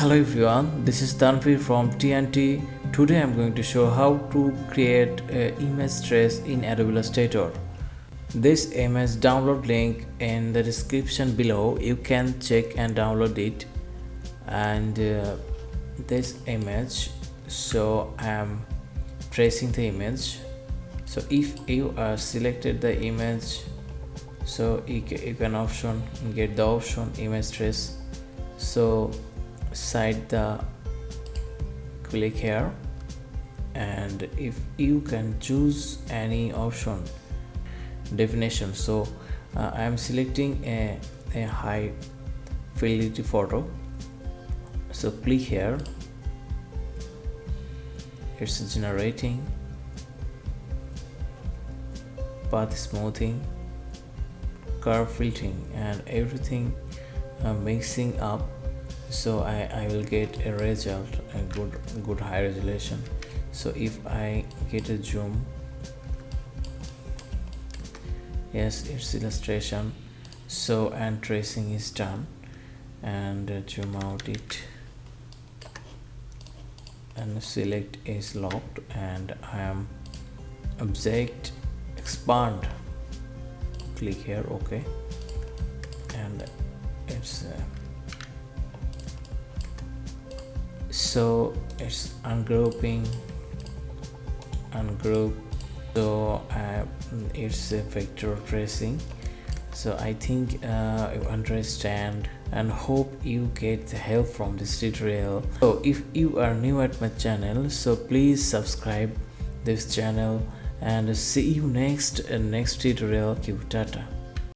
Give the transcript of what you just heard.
Hello everyone, this is Tanvir from TNT. Today I'm going to show how to create an image trace in Adobe Illustrator. This image download link in the description below. You can check and download it. And this image, so I am tracing the image. So if you are selected the image, so you can get the option image trace. So side the click here, and if you can choose any option definition, so I am selecting a high fidelity photo. So click here, it's generating path smoothing, curve filtering, and everything mixing up. So I will get a result, a good high resolution. So if I get a zoom, yes, it's illustration. So and tracing is done, and zoom out it, and select is locked, and I am object expand, click here, okay, and it's so it's ungrouping, ungroup. So it's a vector tracing. So I think you understand and hope you get the help from this tutorial. So if you are new at my channel, so please subscribe this channel, and see you next tutorial. Tata.